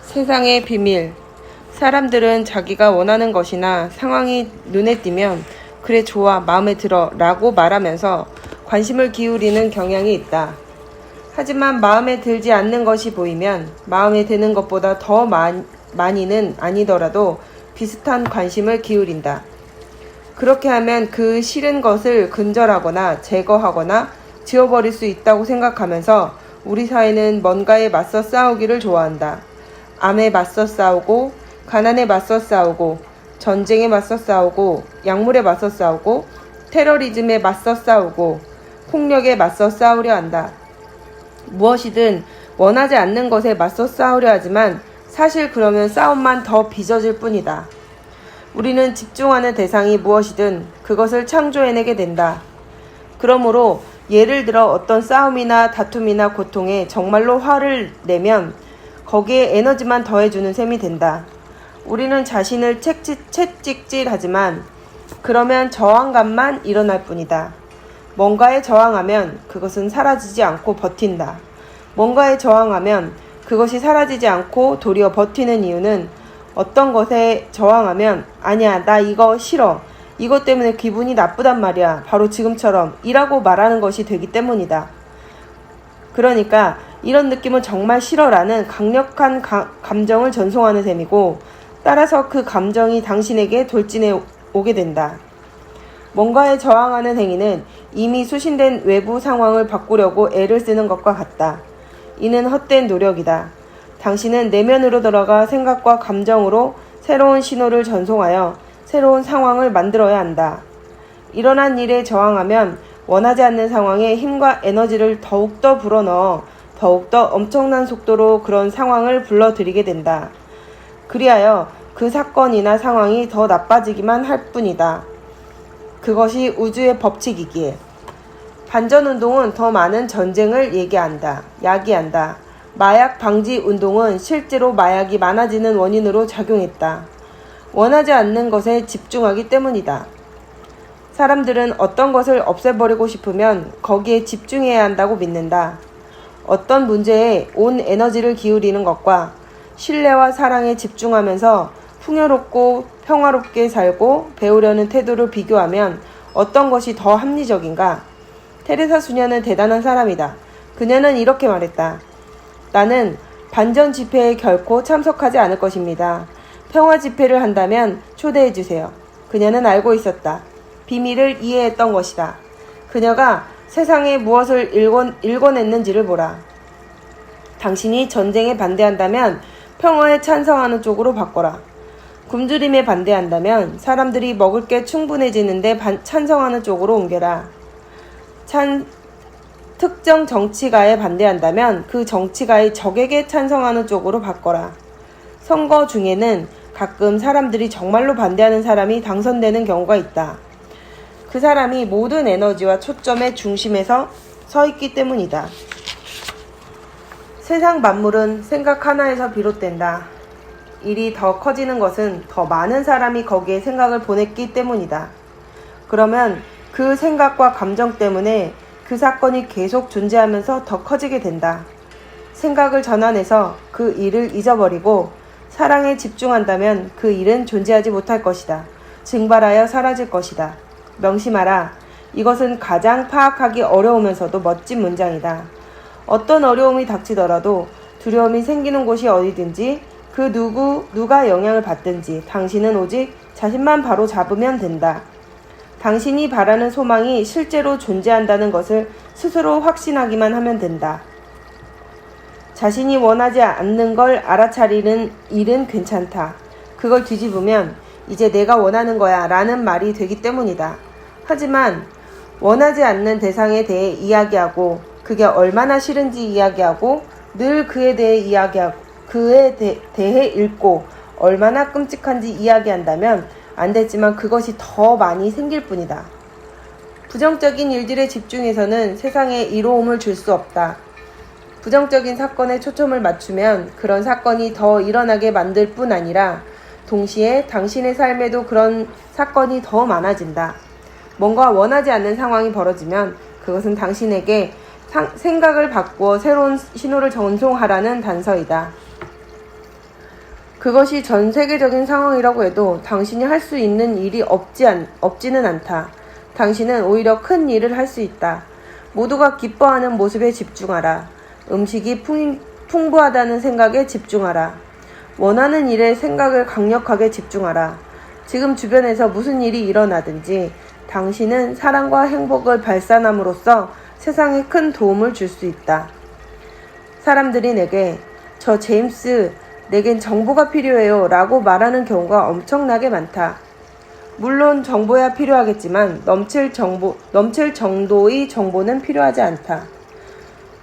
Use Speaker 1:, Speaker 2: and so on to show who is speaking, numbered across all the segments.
Speaker 1: 세상의 비밀. 사람들은 자기가 원하는 것이나 상황이 눈에 띄면 그래 좋아 마음에 들어 라고 말하면서 관심을 기울이는 경향이 있다. 하지만 마음에 들지 않는 것이 보이면 마음에 드는 것보다 더 많이는 아니더라도 비슷한 관심을 기울인다. 그렇게 하면 그 싫은 것을 근절하거나 제거하거나 지워버릴 수 있다고 생각하면서 우리 사회는 뭔가에 맞서 싸우기를 좋아한다. 암에 맞서 싸우고, 가난에 맞서 싸우고, 전쟁에 맞서 싸우고, 약물에 맞서 싸우고, 테러리즘에 맞서 싸우고, 폭력에 맞서 싸우려 한다. 무엇이든 원하지 않는 것에 맞서 싸우려 하지만 사실 그러면 싸움만 더 빚어질 뿐이다. 우리는 집중하는 대상이 무엇이든 그것을 창조해내게 된다. 그러므로 예를 들어 어떤 싸움이나 다툼이나 고통에 정말로 화를 내면 거기에 에너지만 더해주는 셈이 된다. 우리는 자신을 채찍질하지만 그러면 저항감만 일어날 뿐이다. 뭔가에 저항하면 그것은 사라지지 않고 버틴다. 뭔가에 저항하면 그것이 사라지지 않고 도리어 버티는 이유는 어떤 것에 저항하면 아니야 나 이거 싫어. 이것 때문에 기분이 나쁘단 말이야. 바로 지금처럼 이라고 말하는 것이 되기 때문이다. 그러니까 이런 느낌은 정말 싫어라는 강력한 감정을 전송하는 셈이고 따라서 그 감정이 당신에게 돌진해 오게 된다. 뭔가에 저항하는 행위는 이미 수신된 외부 상황을 바꾸려고 애를 쓰는 것과 같다. 이는 헛된 노력이다. 당신은 내면으로 들어가 생각과 감정으로 새로운 신호를 전송하여 새로운 상황을 만들어야 한다. 일어난 일에 저항하면 원하지 않는 상황에 힘과 에너지를 더욱더 불어넣어 더욱더 엄청난 속도로 그런 상황을 불러들이게 된다. 그리하여 그 사건이나 상황이 더 나빠지기만 할 뿐이다. 그것이 우주의 법칙이기에. 반전운동은 더 많은 전쟁을 야기한다. 마약 방지 운동은 실제로 마약이 많아지는 원인으로 작용했다. 원하지 않는 것에 집중하기 때문이다. 사람들은 어떤 것을 없애버리고 싶으면 거기에 집중해야 한다고 믿는다. 어떤 문제에 온 에너지를 기울이는 것과 신뢰와 사랑에 집중하면서 풍요롭고 평화롭게 살고 배우려는 태도를 비교하면 어떤 것이 더 합리적인가? 테레사 수녀는 대단한 사람이다. 그녀는 이렇게 말했다. 나는 반전 집회에 결코 참석하지 않을 것입니다. 평화 집회를 한다면 초대해 주세요. 그녀는 알고 있었다. 비밀을 이해했던 것이다. 그녀가 세상에 무엇을 읽어냈는지를 보라. 당신이 전쟁에 반대한다면 평화에 찬성하는 쪽으로 바꿔라. 굶주림에 반대한다면 사람들이 먹을 게 충분해지는데 찬성하는 쪽으로 옮겨라. 특정 정치가에 반대한다면 그 정치가의 적에게 찬성하는 쪽으로 바꿔라. 선거 중에는 가끔 사람들이 정말로 반대하는 사람이 당선되는 경우가 있다. 그 사람이 모든 에너지와 초점의 중심에서 서 있기 때문이다. 세상 만물은 생각 하나에서 비롯된다. 일이 더 커지는 것은 더 많은 사람이 거기에 생각을 보냈기 때문이다. 그러면 그 생각과 감정 때문에 그 사건이 계속 존재하면서 더 커지게 된다. 생각을 전환해서 그 일을 잊어버리고 사랑에 집중한다면 그 일은 존재하지 못할 것이다. 증발하여 사라질 것이다. 명심하라. 이것은 가장 파악하기 어려우면서도 멋진 문장이다. 어떤 어려움이 닥치더라도 두려움이 생기는 곳이 어디든지 그 누가 영향을 받든지 당신은 오직 자신만 바로 잡으면 된다. 당신이 바라는 소망이 실제로 존재한다는 것을 스스로 확신하기만 하면 된다. 자신이 원하지 않는 걸 알아차리는 일은 괜찮다. 그걸 뒤집으면 이제 내가 원하는 거야 라는 말이 되기 때문이다. 하지만 원하지 않는 대상에 대해 이야기하고 그게 얼마나 싫은지 이야기하고 늘 그에 대해 대해 읽고 얼마나 끔찍한지 이야기한다면 안 됐지만 그것이 더 많이 생길 뿐이다. 부정적인 일들에 집중해서는 세상에 이로움을 줄 수 없다. 부정적인 사건에 초점을 맞추면 그런 사건이 더 일어나게 만들 뿐 아니라 동시에 당신의 삶에도 그런 사건이 더 많아진다. 뭔가 원하지 않는 상황이 벌어지면 그것은 당신에게 생각을 바꾸어 새로운 신호를 전송하라는 단서이다. 그것이 전 세계적인 상황이라고 해도 당신이 할 수 있는 일이 없지는 않다. 당신은 오히려 큰 일을 할 수 있다. 모두가 기뻐하는 모습에 집중하라. 음식이 풍부하다는 생각에 집중하라. 원하는 일에 생각을 강력하게 집중하라. 지금 주변에서 무슨 일이 일어나든지 당신은 사랑과 행복을 발산함으로써 세상에 큰 도움을 줄 수 있다. 사람들이 내게 저 제임스, 내겐 정보가 필요해요 라고 말하는 경우가 엄청나게 많다. 물론 정보야 필요하겠지만 넘칠 정도의 정보는 필요하지 않다.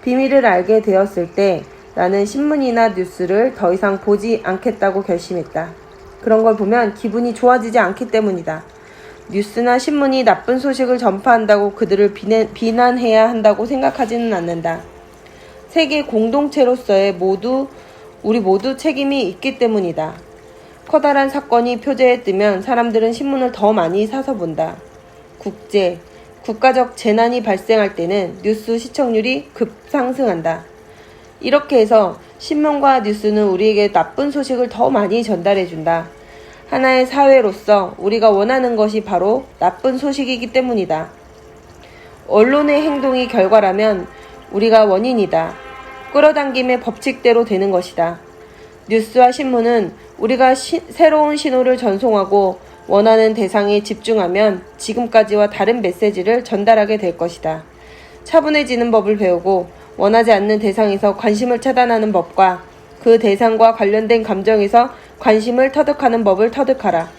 Speaker 1: 비밀을 알게 되었을 때 나는 신문이나 뉴스를 더 이상 보지 않겠다고 결심했다. 그런 걸 보면 기분이 좋아지지 않기 때문이다. 뉴스나 신문이 나쁜 소식을 전파한다고 그들을 비난해야 한다고 생각하지는 않는다. 세계 공동체로서의 우리 모두 책임이 있기 때문이다. 커다란 사건이 표제에 뜨면 사람들은 신문을 더 많이 사서 본다. 국가적 재난이 발생할 때는 뉴스 시청률이 급상승한다. 이렇게 해서 신문과 뉴스는 우리에게 나쁜 소식을 더 많이 전달해준다. 하나의 사회로서 우리가 원하는 것이 바로 나쁜 소식이기 때문이다. 언론의 행동이 결과라면 우리가 원인이다. 끌어당김의 법칙대로 되는 것이다. 뉴스와 신문은 우리가 새로운 신호를 전송하고 원하는 대상에 집중하면 지금까지와 다른 메시지를 전달하게 될 것이다. 차분해지는 법을 배우고 원하지 않는 대상에서 관심을 차단하는 법과 그 대상과 관련된 감정에서 관심을 터득하는 법을 터득하라.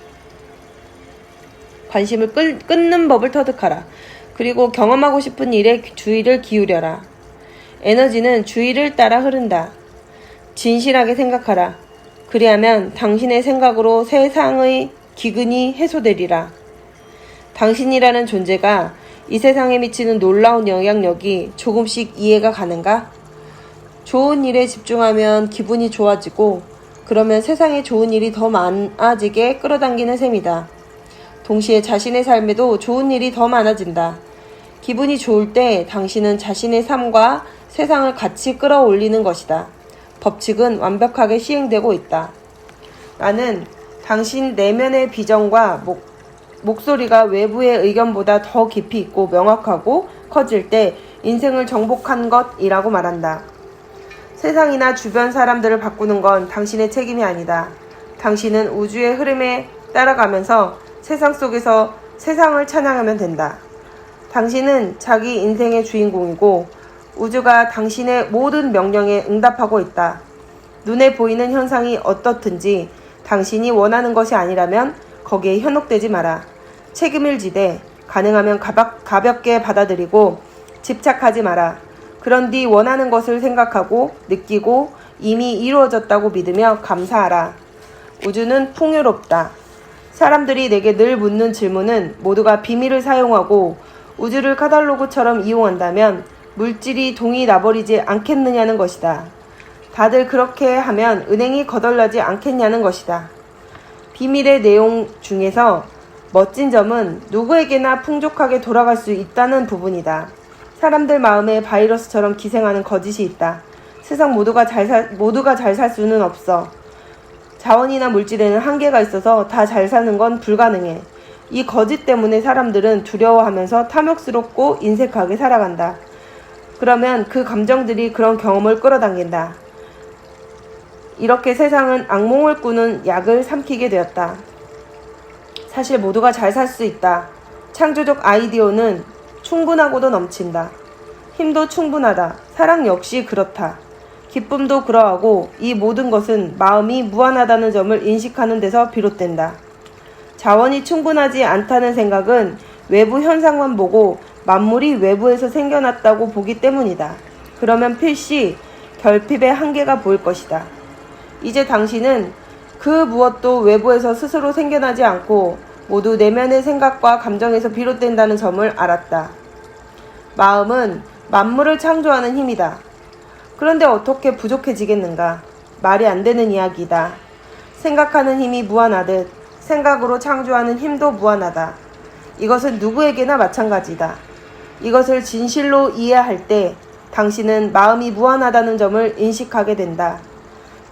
Speaker 1: 관심을 끊는 법을 터득하라. 그리고 경험하고 싶은 일에 주의를 기울여라. 에너지는 주의를 따라 흐른다. 진실하게 생각하라. 그리하면 당신의 생각으로 세상의 기근이 해소되리라. 당신이라는 존재가 이 세상에 미치는 놀라운 영향력이 조금씩 이해가 가는가? 좋은 일에 집중하면 기분이 좋아지고 그러면 세상에 좋은 일이 더 많아지게 끌어당기는 셈이다. 동시에 자신의 삶에도 좋은 일이 더 많아진다. 기분이 좋을 때 당신은 자신의 삶과 세상을 같이 끌어올리는 것이다. 법칙은 완벽하게 시행되고 있다. 나는 당신 내면의 비전과 목소리가 외부의 의견보다 더 깊이 있고 명확하고 커질 때 인생을 정복한 것이라고 말한다. 세상이나 주변 사람들을 바꾸는 건 당신의 책임이 아니다. 당신은 우주의 흐름에 따라가면서 세상 속에서 세상을 찬양하면 된다. 당신은 자기 인생의 주인공이고 우주가 당신의 모든 명령에 응답하고 있다. 눈에 보이는 현상이 어떻든지 당신이 원하는 것이 아니라면 거기에 현혹되지 마라. 책임을 지되 가능하면 가볍게 받아들이고 집착하지 마라. 그런 뒤 원하는 것을 생각하고 느끼고 이미 이루어졌다고 믿으며 감사하라. 우주는 풍요롭다. 사람들이 내게 늘 묻는 질문은 모두가 비밀을 사용하고 우주를 카탈로그처럼 이용한다면 물질이 동이 나버리지 않겠느냐는 것이다. 다들 그렇게 하면 은행이 거덜나지 않겠냐는 것이다. 비밀의 내용 중에서 멋진 점은 누구에게나 풍족하게 돌아갈 수 있다는 부분이다. 사람들 마음에 바이러스처럼 기생하는 거짓이 있다. 세상 모두가 잘 살 수는 없어. 자원이나 물질에는 한계가 있어서 다 잘 사는 건 불가능해. 이 거짓 때문에 사람들은 두려워하면서 탐욕스럽고 인색하게 살아간다. 그러면 그 감정들이 그런 경험을 끌어당긴다. 이렇게 세상은 악몽을 꾸는 약을 삼키게 되었다. 사실 모두가 잘 살 수 있다. 창조적 아이디어는 충분하고도 넘친다. 힘도 충분하다. 사랑 역시 그렇다. 기쁨도 그러하고 이 모든 것은 마음이 무한하다는 점을 인식하는 데서 비롯된다. 자원이 충분하지 않다는 생각은 외부 현상만 보고 만물이 외부에서 생겨났다고 보기 때문이다. 그러면 필시 결핍의 한계가 보일 것이다. 이제 당신은 그 무엇도 외부에서 스스로 생겨나지 않고 모두 내면의 생각과 감정에서 비롯된다는 점을 알았다. 마음은 만물을 창조하는 힘이다. 그런데 어떻게 부족해지겠는가? 말이 안 되는 이야기다. 생각하는 힘이 무한하듯 생각으로 창조하는 힘도 무한하다. 이것은 누구에게나 마찬가지다. 이것을 진실로 이해할 때 당신은 마음이 무한하다는 점을 인식하게 된다.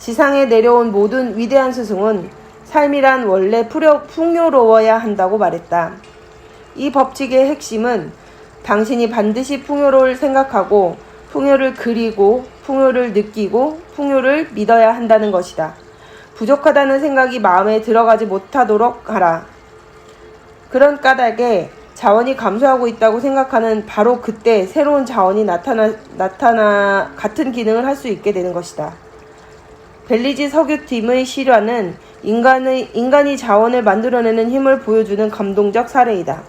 Speaker 1: 지상에 내려온 모든 위대한 스승은 삶이란 원래 풍요로워야 한다고 말했다. 이 법칙의 핵심은 당신이 반드시 풍요를 생각하고 풍요를 그리고 풍요를 느끼고 풍요를 믿어야 한다는 것이다. 부족하다는 생각이 마음에 들어가지 못하도록 하라. 그런 까닭에 자원이 감소하고 있다고 생각하는 바로 그때 새로운 자원이 나타나 같은 기능을 할 수 있게 되는 것이다. 벨리지 석유팀의 실화는 인간이 자원을 만들어내는 힘을 보여주는 감동적 사례이다.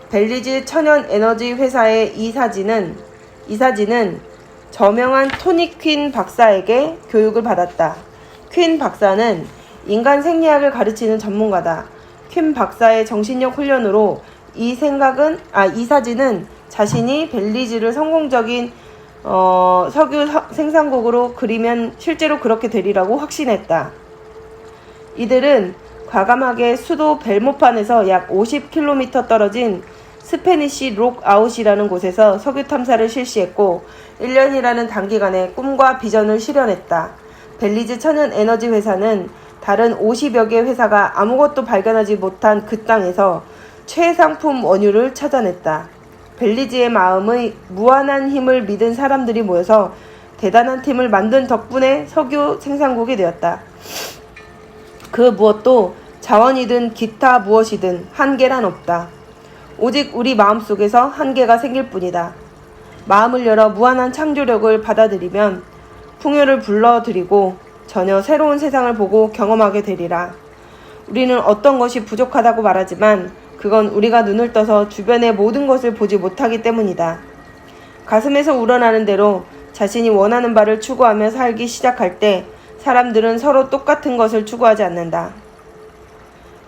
Speaker 1: 벨리지 천연 에너지 회사의 이사진은 저명한 토니 퀸 박사에게 교육을 받았다. 퀸 박사는 인간 생리학을 가르치는 전문가다. 퀸 박사의 정신력 훈련으로 이사진은 자신이 벨리지를 성공적인 석유 생산국으로 그리면 실제로 그렇게 되리라고 확신했다. 이들은 과감하게 수도 벨모판에서 약 50km 떨어진 스페니시 록아웃이라는 곳에서 석유 탐사를 실시했고 1년이라는 단기간에 꿈과 비전을 실현했다. 벨리지 천연 에너지 회사는 다른 50여 개 회사가 아무것도 발견하지 못한 그 땅에서 최상품 원유를 찾아냈다. 벨리지의 마음의 무한한 힘을 믿은 사람들이 모여서 대단한 팀을 만든 덕분에 석유 생산국이 되었다. 그 무엇도 자원이든 기타 무엇이든 한계란 없다. 오직 우리 마음속에서 한계가 생길 뿐이다. 마음을 열어 무한한 창조력을 받아들이면 풍요를 불러들이고 전혀 새로운 세상을 보고 경험하게 되리라. 우리는 어떤 것이 부족하다고 말하지만 그건 우리가 눈을 떠서 주변의 모든 것을 보지 못하기 때문이다. 가슴에서 우러나는 대로 자신이 원하는 바를 추구하며 살기 시작할 때 사람들은 서로 똑같은 것을 추구하지 않는다.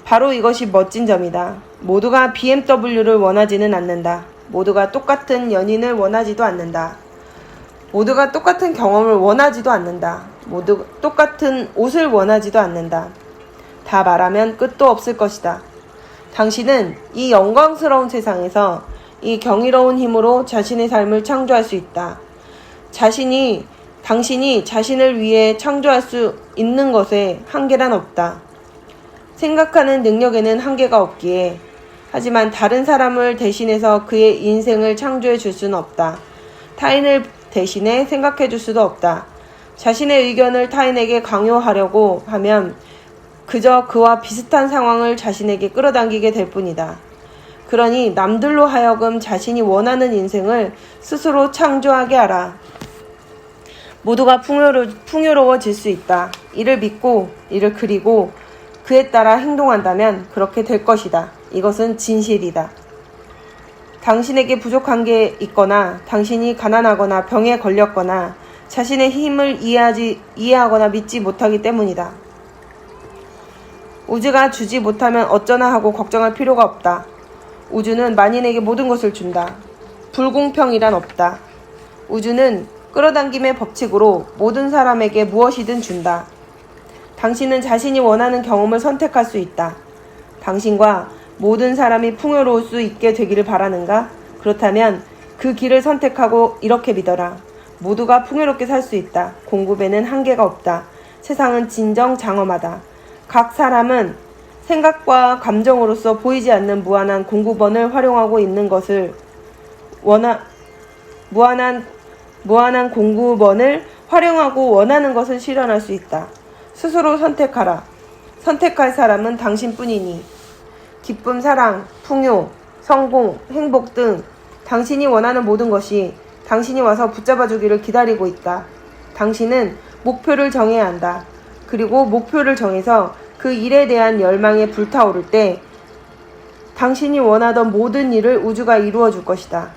Speaker 1: 바로 이것이 멋진 점이다. 모두가 BMW를 원하지는 않는다. 모두가 똑같은 연인을 원하지도 않는다. 모두가 똑같은 경험을 원하지도 않는다. 모두 똑같은 옷을 원하지도 않는다. 다 말하면 끝도 없을 것이다. 당신은 이 영광스러운 세상에서 이 경이로운 힘으로 자신의 삶을 창조할 수 있다. 당신이 자신을 위해 창조할 수 있는 것에 한계란 없다. 생각하는 능력에는 한계가 없기에 하지만 다른 사람을 대신해서 그의 인생을 창조해 줄 수는 없다. 타인을 대신해 생각해 줄 수도 없다. 자신의 의견을 타인에게 강요하려고 하면 그저 그와 비슷한 상황을 자신에게 끌어당기게 될 뿐이다. 그러니 남들로 하여금 자신이 원하는 인생을 스스로 창조하게 하라. 모두가 풍요로워질 수 있다. 이를 믿고 이를 그리고 그에 따라 행동한다면 그렇게 될 것이다. 이것은 진실이다. 당신에게 부족한 게 있거나 당신이 가난하거나 병에 걸렸거나 자신의 힘을 이해하거나 믿지 못하기 때문이다. 우주가 주지 못하면 어쩌나 하고 걱정할 필요가 없다. 우주는 만인에게 모든 것을 준다. 불공평이란 없다. 우주는 끌어당김의 법칙으로 모든 사람에게 무엇이든 준다. 당신은 자신이 원하는 경험을 선택할 수 있다. 당신과 모든 사람이 풍요로울 수 있게 되기를 바라는가? 그렇다면 그 길을 선택하고 이렇게 믿어라. 모두가 풍요롭게 살 수 있다. 공급에는 한계가 없다. 세상은 진정장엄하다. 각 사람은 생각과 감정으로서 보이지 않는 무한한 공급원을 활용하고 있는 것을 무한한 공급원을 활용하고 원하는 것을 실현할 수 있다. 스스로 선택하라. 선택할 사람은 당신뿐이니 기쁨, 사랑, 풍요, 성공, 행복 등 당신이 원하는 모든 것이 당신이 와서 붙잡아주기를 기다리고 있다. 당신은 목표를 정해야 한다. 그리고 목표를 정해서 그 일에 대한 열망에 불타오를 때 당신이 원하던 모든 일을 우주가 이루어 줄 것이다.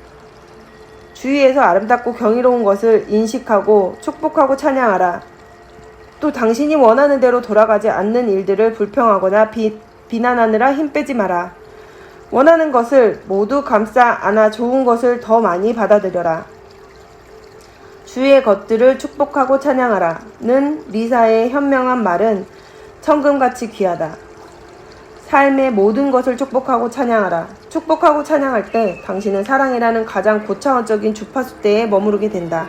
Speaker 1: 주위에서 아름답고 경이로운 것을 인식하고 축복하고 찬양하라. 또 당신이 원하는 대로 돌아가지 않는 일들을 불평하거나 비난하느라 힘 빼지 마라. 원하는 것을 모두 감싸 안아 좋은 것을 더 많이 받아들여라. 주위의 것들을 축복하고 찬양하라는 리사의 현명한 말은 천금같이 귀하다. 삶의 모든 것을 축복하고 찬양하라. 축복하고 찬양할 때 당신은 사랑이라는 가장 고차원적인 주파수대에 머무르게 된다.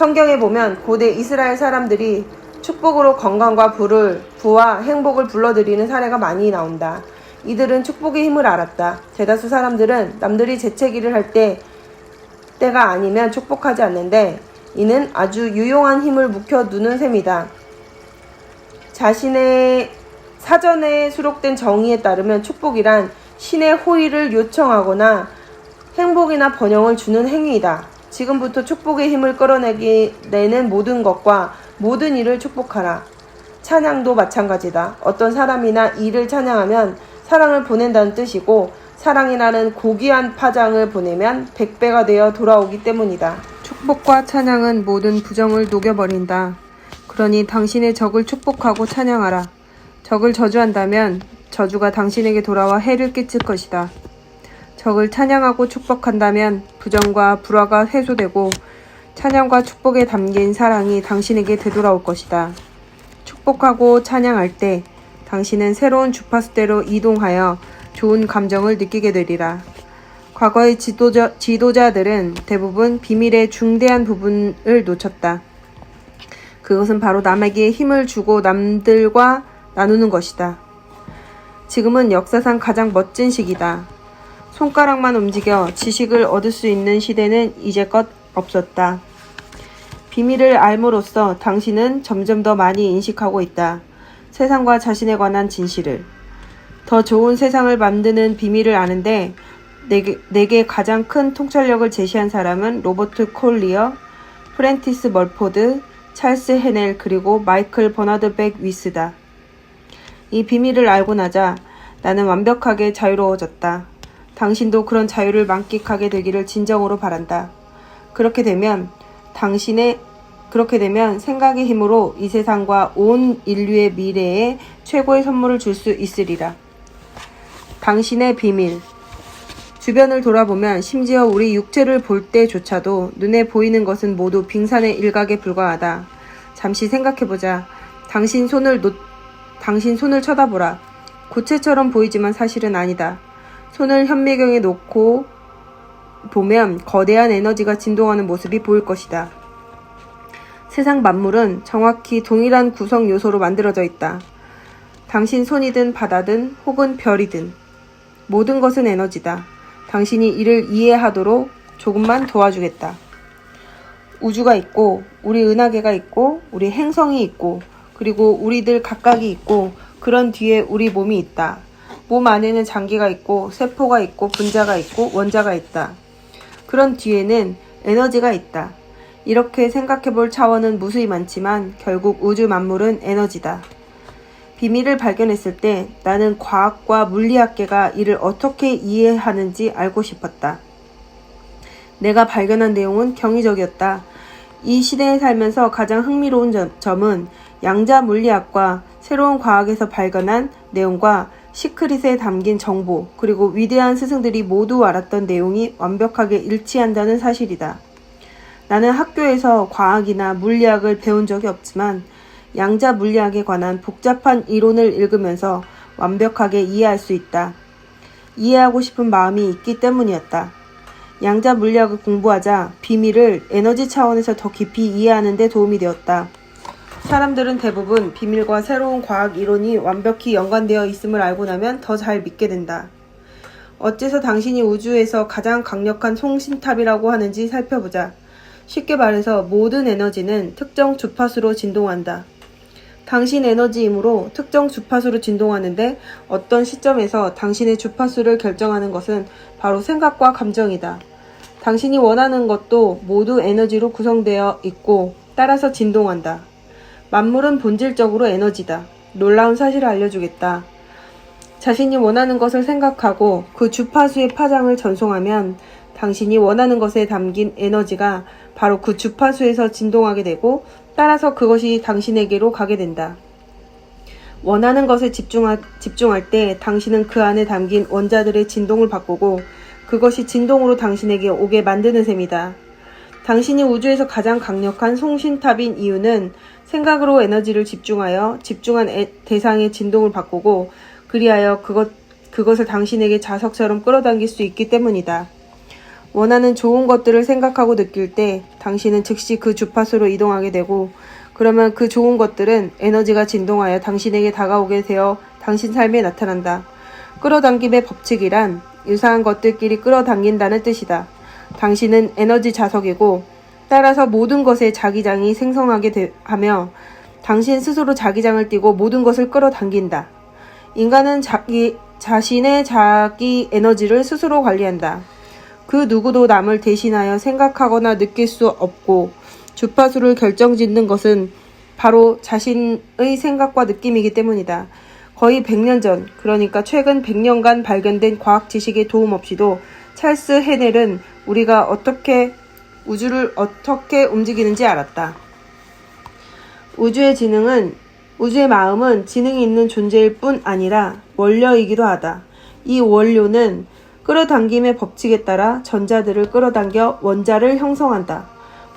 Speaker 1: 성경에 보면 고대 이스라엘 사람들이 축복으로 건강과 부와 행복을 불러들이는 사례가 많이 나온다. 이들은 축복의 힘을 알았다. 대다수 사람들은 남들이 재채기를 할 때가 아니면 축복하지 않는데 이는 아주 유용한 힘을 묵혀두는 셈이다. 자신의 사전에 수록된 정의에 따르면 축복이란 신의 호의를 요청하거나 행복이나 번영을 주는 행위이다. 지금부터 축복의 힘을 끌어내는 모든 것과 모든 일을 축복하라. 찬양도 마찬가지다. 어떤 사람이나 일을 찬양하면 사랑을 보낸다는 뜻이고 사랑이라는 고귀한 파장을 보내면 100배가 되어 돌아오기 때문이다. 축복과 찬양은 모든 부정을 녹여버린다. 그러니 당신의 적을 축복하고 찬양하라. 적을 저주한다면 저주가 당신에게 돌아와 해를 끼칠 것이다. 적을 찬양하고 축복한다면 부정과 불화가 해소되고 찬양과 축복에 담긴 사랑이 당신에게 되돌아올 것이다. 축복하고 찬양할 때 당신은 새로운 주파수대로 이동하여 좋은 감정을 느끼게 되리라. 과거의 지도자들은 대부분 비밀의 중대한 부분을 놓쳤다. 그것은 바로 남에게 힘을 주고 남들과 나누는 것이다. 지금은 역사상 가장 멋진 시기다. 손가락만 움직여 지식을 얻을 수 있는 시대는 이제껏 없었다. 비밀을 알므로써 당신은 점점 더 많이 인식하고 있다. 세상과 자신에 관한 진실을. 더 좋은 세상을 만드는 비밀을 아는데 내게 가장 큰 통찰력을 제시한 사람은 로버트 콜리어, 프랜티스 멀포드, 찰스 헤넬 그리고 마이클 버나드 백 위스다. 이 비밀을 알고 나자 나는 완벽하게 자유로워졌다. 당신도 그런 자유를 만끽하게 되기를 진정으로 바란다. 그렇게 되면 생각의 힘으로 이 세상과 온 인류의 미래에 최고의 선물을 줄 수 있으리라. 당신의 비밀. 주변을 돌아보면 심지어 우리 육체를 볼 때조차도 눈에 보이는 것은 모두 빙산의 일각에 불과하다. 잠시 생각해보자. 당신 손을 쳐다보라. 고체처럼 보이지만 사실은 아니다. 손을 현미경에 놓고 보면 거대한 에너지가 진동하는 모습이 보일 것이다. 세상 만물은 정확히 동일한 구성 요소로 만들어져 있다. 당신 손이든 바다든 혹은 별이든 모든 것은 에너지다. 당신이 이를 이해하도록 조금만 도와주겠다. 우주가 있고 우리 은하계가 있고 우리 행성이 있고 그리고 우리들 각각이 있고 그런 뒤에 우리 몸이 있다. 몸 안에는 장기가 있고 세포가 있고 분자가 있고 원자가 있다. 그런 뒤에는 에너지가 있다. 이렇게 생각해볼 차원은 무수히 많지만 결국 우주 만물은 에너지다. 비밀을 발견했을 때 나는 과학과 물리학계가 이를 어떻게 이해하는지 알고 싶었다. 내가 발견한 내용은 경이적이었다. 이 시대에 살면서 가장 흥미로운 점은 양자 물리학과 새로운 과학에서 발견한 내용과 시크릿에 담긴 정보 그리고 위대한 스승들이 모두 알았던 내용이 완벽하게 일치한다는 사실이다. 나는 학교에서 과학이나 물리학을 배운 적이 없지만 양자 물리학에 관한 복잡한 이론을 읽으면서 완벽하게 이해할 수 있다. 이해하고 싶은 마음이 있기 때문이었다. 양자 물리학을 공부하자 비밀을 에너지 차원에서 더 깊이 이해하는 데 도움이 되었다. 사람들은 대부분 비밀과 새로운 과학 이론이 완벽히 연관되어 있음을 알고 나면 더 잘 믿게 된다. 어째서 당신이 우주에서 가장 강력한 송신탑이라고 하는지 살펴보자. 쉽게 말해서 모든 에너지는 특정 주파수로 진동한다. 당신 에너지이므로 특정 주파수로 진동하는데 어떤 시점에서 당신의 주파수를 결정하는 것은 바로 생각과 감정이다. 당신이 원하는 것도 모두 에너지로 구성되어 있고 따라서 진동한다. 만물은 본질적으로 에너지다. 놀라운 사실을 알려주겠다. 자신이 원하는 것을 생각하고 그 주파수의 파장을 전송하면 당신이 원하는 것에 담긴 에너지가 바로 그 주파수에서 진동하게 되고 따라서 그것이 당신에게로 가게 된다. 원하는 것에 집중할 때 당신은 그 안에 담긴 원자들의 진동을 바꾸고 그것이 진동으로 당신에게 오게 만드는 셈이다. 당신이 우주에서 가장 강력한 송신탑인 이유는 생각으로 에너지를 집중하여 집중한 대상의 진동을 바꾸고 그리하여 그것을 당신에게 자석처럼 끌어당길 수 있기 때문이다. 원하는 좋은 것들을 생각하고 느낄 때 당신은 즉시 그 주파수로 이동하게 되고, 그러면 그 좋은 것들은 에너지가 진동하여 당신에게 다가오게 되어 당신 삶에 나타난다. 끌어당김의 법칙이란 유사한 것들끼리 끌어당긴다는 뜻이다. 당신은 에너지 자석이고, 따라서 모든 것에 자기장이 생성하게 하며 당신 스스로 자기장을 띠고 모든 것을 끌어당긴다. 인간은 자신의 자기 에너지를 스스로 관리한다. 그 누구도 남을 대신하여 생각하거나 느낄 수 없고, 주파수를 결정짓는 것은 바로 자신의 생각과 느낌이기 때문이다. 거의 100년 전, 그러니까 최근 100년간 발견된 과학 지식의 도움 없이도 찰스 헤넬은 우리가 우주를 어떻게 움직이는지 알았다. 우주의 마음은 지능이 있는 존재일 뿐 아니라 원료이기도 하다. 이 원료는 끌어당김의 법칙에 따라 전자들을 끌어당겨 원자를 형성한다.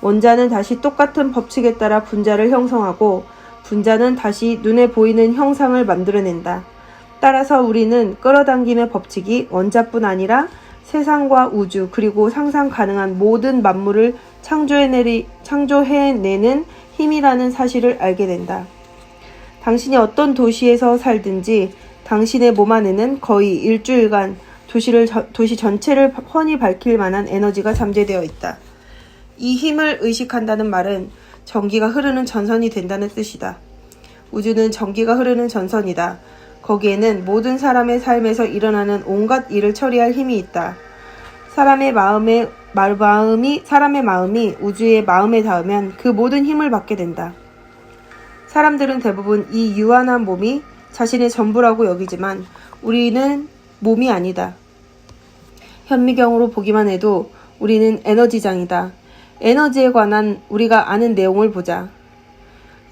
Speaker 1: 원자는 다시 똑같은 법칙에 따라 분자를 형성하고, 분자는 다시 눈에 보이는 형상을 만들어낸다. 따라서 우리는 끌어당김의 법칙이 원자뿐 아니라 세상과 우주, 그리고 상상 가능한 모든 만물을 창조해내는 힘이라는 사실을 알게 된다. 당신이 어떤 도시에서 살든지 당신의 몸 안에는 거의 일주일간 도시 전체를 훤히 밝힐 만한 에너지가 잠재되어 있다. 이 힘을 의식한다는 말은 전기가 흐르는 전선이 된다는 뜻이다. 우주는 전기가 흐르는 전선이다. 거기에는 모든 사람의 삶에서 일어나는 온갖 일을 처리할 힘이 있다. 사람의 마음이 우주의 마음에 닿으면 그 모든 힘을 받게 된다. 사람들은 대부분 이 유한한 몸이 자신의 전부라고 여기지만 우리는 몸이 아니다. 현미경으로 보기만 해도 우리는 에너지장이다. 에너지에 관한 우리가 아는 내용을 보자.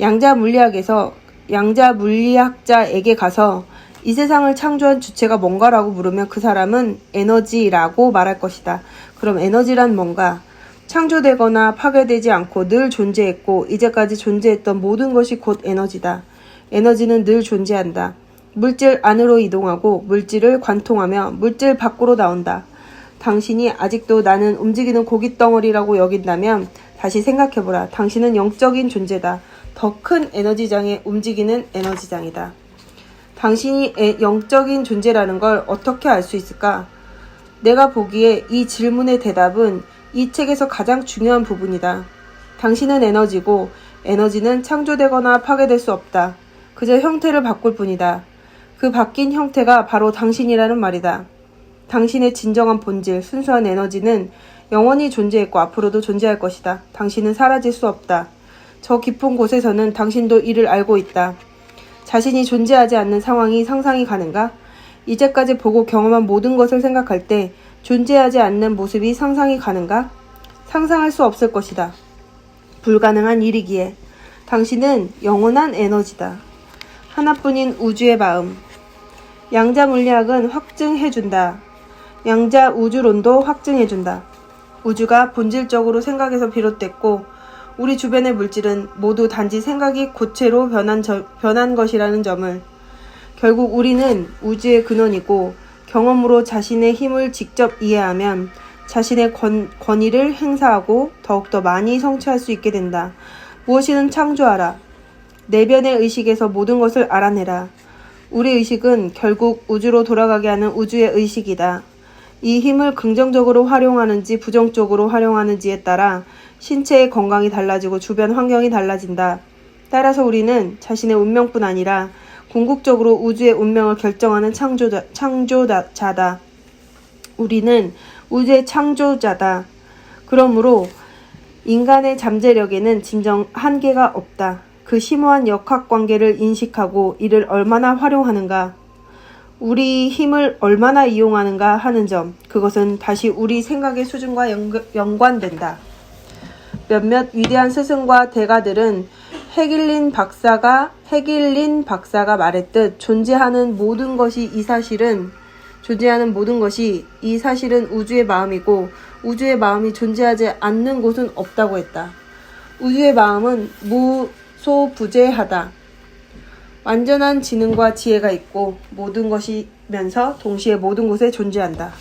Speaker 1: 양자 물리학자에게 가서 이 세상을 창조한 주체가 뭔가라고 물으면 그 사람은 에너지라고 말할 것이다. 그럼 에너지란 뭔가? 창조되거나 파괴되지 않고 늘 존재했고 이제까지 존재했던 모든 것이 곧 에너지다. 에너지는 늘 존재한다. 물질 안으로 이동하고 물질을 관통하며 물질 밖으로 나온다. 당신이 아직도 나는 움직이는 고깃덩어리라고 여긴다면 다시 생각해보라. 당신은 영적인 존재다. 더 큰 에너지장에 움직이는 에너지장이다. 당신이 영적인 존재라는 걸 어떻게 알 수 있을까? 내가 보기에 이 질문의 대답은 이 책에서 가장 중요한 부분이다. 당신은 에너지고 에너지는 창조되거나 파괴될 수 없다. 그저 형태를 바꿀 뿐이다. 그 바뀐 형태가 바로 당신이라는 말이다. 당신의 진정한 본질, 순수한 에너지는 영원히 존재했고 앞으로도 존재할 것이다. 당신은 사라질 수 없다. 저 깊은 곳에서는 당신도 이를 알고 있다. 자신이 존재하지 않는 상황이 상상이 가는가? 이제까지 보고 경험한 모든 것을 생각할 때 존재하지 않는 모습이 상상이 가는가? 상상할 수 없을 것이다. 불가능한 일이기에. 당신은 영원한 에너지다. 하나뿐인 우주의 마음. 양자 물리학은 확증해준다. 양자 우주론도 확증해준다. 우주가 본질적으로 생각에서 비롯됐고 우리 주변의 물질은 모두 단지 생각이 고체로 변한 것이라는 점을. 결국 우리는 우주의 근원이고 경험으로 자신의 힘을 직접 이해하면 자신의 권위를 행사하고 더욱더 많이 성취할 수 있게 된다. 무엇이든 창조하라. 내면의 의식에서 모든 것을 알아내라. 우리 의식은 결국 우주로 돌아가게 하는 우주의 의식이다. 이 힘을 긍정적으로 활용하는지 부정적으로 활용하는지에 따라 신체의 건강이 달라지고 주변 환경이 달라진다. 따라서 우리는 자신의 운명뿐 아니라 궁극적으로 우주의 운명을 결정하는 창조자다. 우리는 우주의 창조자다. 그러므로 인간의 잠재력에는 진정 한계가 없다. 그 심오한 역학관계를 인식하고 이를 얼마나 활용하는가, 우리 힘을 얼마나 이용하는가 하는 점, 그것은 다시 우리 생각의 수준과 연관된다. 몇몇 위대한 스승과 대가들은 헤길린 박사가 말했듯 존재하는 모든 것이 이 사실은 우주의 마음이고 우주의 마음이 존재하지 않는 곳은 없다고 했다. 우주의 마음은 무소부재하다. 완전한 지능과 지혜가 있고 모든 것이면서 동시에 모든 곳에 존재한다.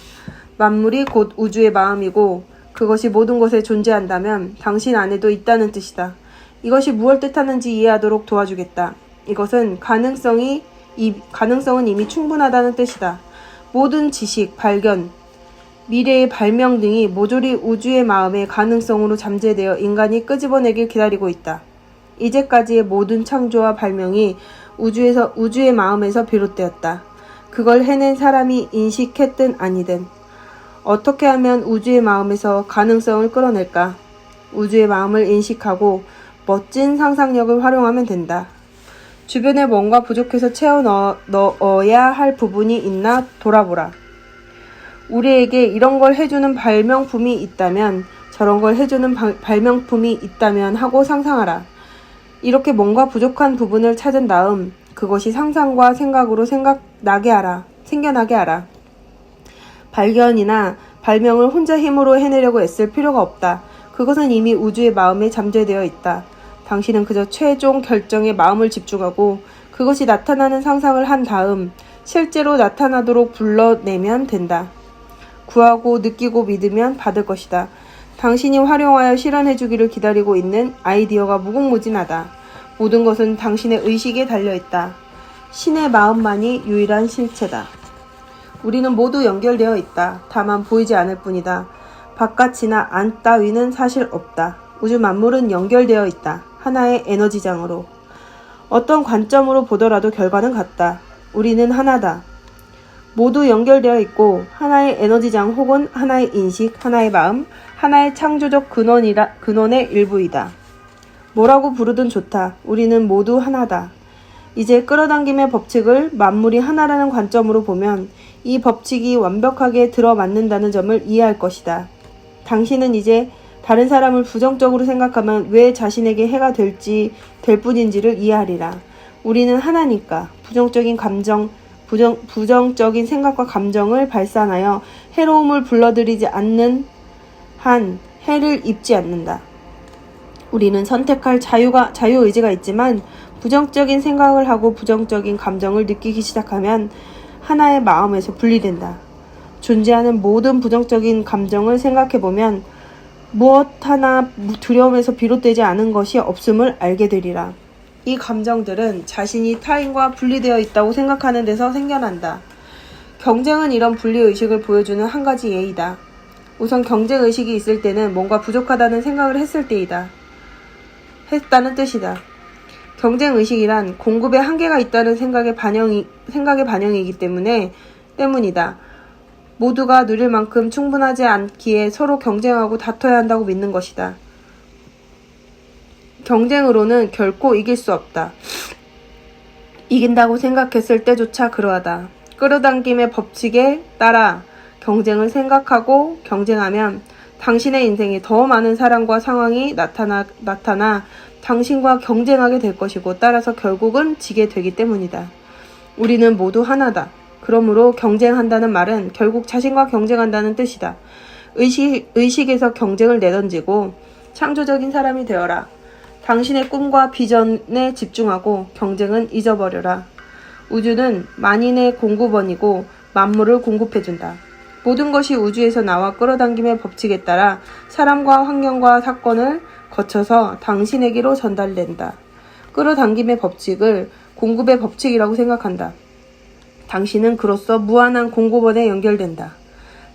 Speaker 1: 만물이 곧 우주의 마음이고 그것이 모든 곳에 존재한다면 당신 안에도 있다는 뜻이다. 이것이 무엇을 뜻하는지 이해하도록 도와주겠다. 이것은 가능성은 이미 충분하다는 뜻이다. 모든 지식, 발견, 미래의 발명 등이 모조리 우주의 마음의 가능성으로 잠재되어 인간이 끄집어내길 기다리고 있다. 이제까지의 모든 창조와 발명이 우주의 마음에서 비롯되었다. 그걸 해낸 사람이 인식했든 아니든 어떻게 하면 우주의 마음에서 가능성을 끌어낼까? 우주의 마음을 인식하고 멋진 상상력을 활용하면 된다. 주변에 뭔가 부족해서 채워 넣어야 할 부분이 있나 돌아보라. 우리에게 이런 걸 해주는 발명품이 있다면, 저런 걸 해주는 발명품이 있다면 하고 상상하라. 이렇게 뭔가 부족한 부분을 찾은 다음 그것이 상상과 생각으로 생겨나게 하라. 발견이나 발명을 혼자 힘으로 해내려고 애쓸 필요가 없다. 그것은 이미 우주의 마음에 잠재되어 있다. 당신은 그저 최종 결정에 마음을 집중하고 그것이 나타나는 상상을 한 다음 실제로 나타나도록 불러내면 된다. 구하고 느끼고 믿으면 받을 것이다. 당신이 활용하여 실현해주기를 기다리고 있는 아이디어가 무궁무진하다. 모든 것은 당신의 의식에 달려있다. 신의 마음만이 유일한 실체다. 우리는 모두 연결되어 있다. 다만 보이지 않을 뿐이다. 바깥이나 안 따위는 사실 없다. 우주 만물은 연결되어 있다. 하나의 에너지장으로. 어떤 관점으로 보더라도 결과는 같다. 우리는 하나다. 모두 연결되어 있고 하나의 에너지장 혹은 하나의 인식, 하나의 마음, 하나의 창조적 근원의 일부이다. 뭐라고 부르든 좋다. 우리는 모두 하나다. 이제 끌어당김의 법칙을 만물이 하나라는 관점으로 보면 이 법칙이 완벽하게 들어맞는다는 점을 이해할 것이다. 당신은 이제 다른 사람을 부정적으로 생각하면 왜 자신에게 해가 될 뿐인지를 이해하리라. 우리는 하나니까 부정적인 생각과 감정을 발산하여 해로움을 불러들이지 않는 한 해를 입지 않는다. 우리는 선택할 자유의지가 있지만 부정적인 생각을 하고 부정적인 감정을 느끼기 시작하면 하나의 마음에서 분리된다. 존재하는 모든 부정적인 감정을 생각해보면 무엇 하나 두려움에서 비롯되지 않은 것이 없음을 알게 되리라. 이 감정들은 자신이 타인과 분리되어 있다고 생각하는 데서 생겨난다. 경쟁은 이런 분리의식을 보여주는 한 가지 예이다. 우선 경쟁의식이 있을 때는 뭔가 부족하다는 생각을 했다는 뜻이다. 경쟁의식이란 공급에 한계가 있다는 생각의 반영이기 때문이다. 모두가 누릴 만큼 충분하지 않기에 서로 경쟁하고 다퉈야 한다고 믿는 것이다. 경쟁으로는 결코 이길 수 없다. 이긴다고 생각했을 때조차 그러하다. 끌어당김의 법칙에 따라 경쟁을 생각하고 경쟁하면 당신의 인생에 더 많은 사람과 상황이 나타나 당신과 경쟁하게 될 것이고 따라서 결국은 지게 되기 때문이다. 우리는 모두 하나다. 그러므로 경쟁한다는 말은 결국 자신과 경쟁한다는 뜻이다. 의식에서 경쟁을 내던지고 창조적인 사람이 되어라. 당신의 꿈과 비전에 집중하고 경쟁은 잊어버려라. 우주는 만인의 공급원이고 만물을 공급해준다. 모든 것이 우주에서 나와 끌어당김의 법칙에 따라 사람과 환경과 사건을 거쳐서 당신에게로 전달된다. 끌어당김의 법칙을 공급의 법칙이라고 생각한다. 당신은 그로써 무한한 공급원에 연결된다.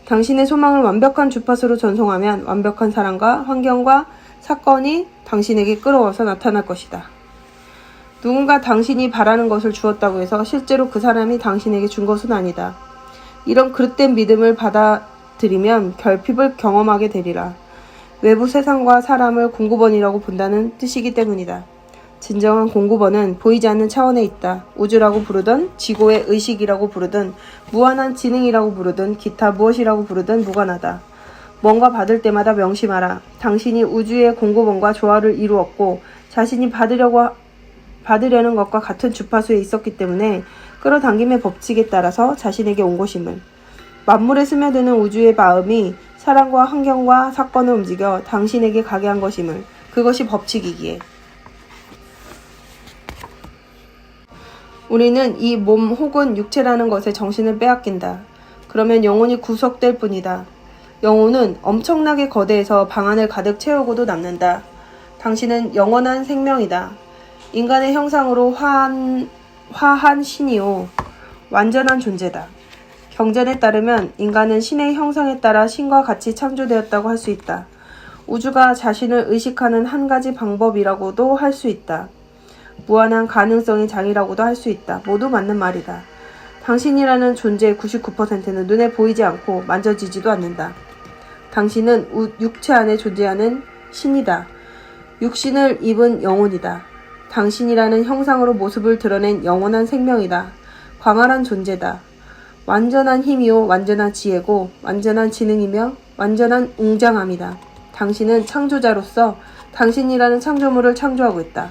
Speaker 1: 당신의 소망을 완벽한 주파수로 전송하면 완벽한 사람과 환경과 사건이 당신에게 끌어와서 나타날 것이다. 누군가 당신이 바라는 것을 주었다고 해서 실제로 그 사람이 당신에게 준 것은 아니다. 이런 그릇된 믿음을 받아들이면 결핍을 경험하게 되리라. 외부 세상과 사람을 공급원이라고 본다는 뜻이기 때문이다. 진정한 공급원은 보이지 않는 차원에 있다. 우주라고 부르든 지고의 의식이라고 부르든 무한한 지능이라고 부르든 기타 무엇이라고 부르든 무관하다. 뭔가 받을 때마다 명심하라. 당신이 우주의 공급원과 조화를 이루었고 자신이 받으려는 것과 같은 주파수에 있었기 때문에 끌어당김의 법칙에 따라서 자신에게 온 것임을. 만물에 스며드는 우주의 마음이 사람과 환경과 사건을 움직여 당신에게 가게 한 것임을. 그것이 법칙이기에. 우리는 이 몸 혹은 육체라는 것에 정신을 빼앗긴다. 그러면 영혼이 구속될 뿐이다. 영혼은 엄청나게 거대해서 방안을 가득 채우고도 남는다. 당신은 영원한 생명이다. 인간의 형상으로 화한 신이요. 완전한 존재다. 경전에 따르면 인간은 신의 형상에 따라 신과 같이 창조되었다고 할 수 있다. 우주가 자신을 의식하는 한 가지 방법이라고도 할 수 있다. 무한한 가능성의 장이라고도 할 수 있다. 모두 맞는 말이다. 당신이라는 존재의 99%는 눈에 보이지 않고 만져지지도 않는다. 당신은 육체 안에 존재하는 신이다. 육신을 입은 영혼이다. 당신이라는 형상으로 모습을 드러낸 영원한 생명이다. 광활한 존재다. 완전한 힘이요, 완전한 지혜고, 완전한 지능이며, 완전한 웅장함이다. 당신은 창조자로서 당신이라는 창조물을 창조하고 있다.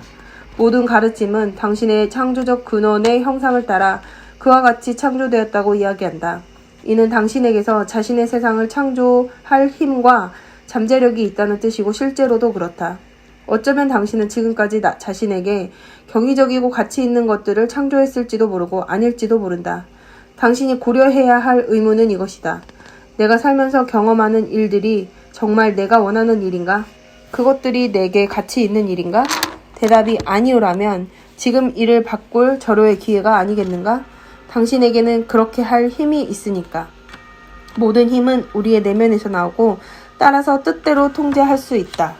Speaker 1: 모든 가르침은 당신의 창조적 근원의 형상을 따라 그와 같이 창조되었다고 이야기한다. 이는 당신에게서 자신의 세상을 창조할 힘과 잠재력이 있다는 뜻이고 실제로도 그렇다. 어쩌면 당신은 지금까지 자신에게 경이적이고 가치 있는 것들을 창조했을지도 모르고 아닐지도 모른다. 당신이 고려해야 할 의문은 이것이다. 내가 살면서 경험하는 일들이 정말 내가 원하는 일인가? 그것들이 내게 가치 있는 일인가? 대답이 아니오라면 지금 이를 바꿀 절호의 기회가 아니겠는가? 당신에게는 그렇게 할 힘이 있으니까. 모든 힘은 우리의 내면에서 나오고 따라서 뜻대로 통제할 수 있다.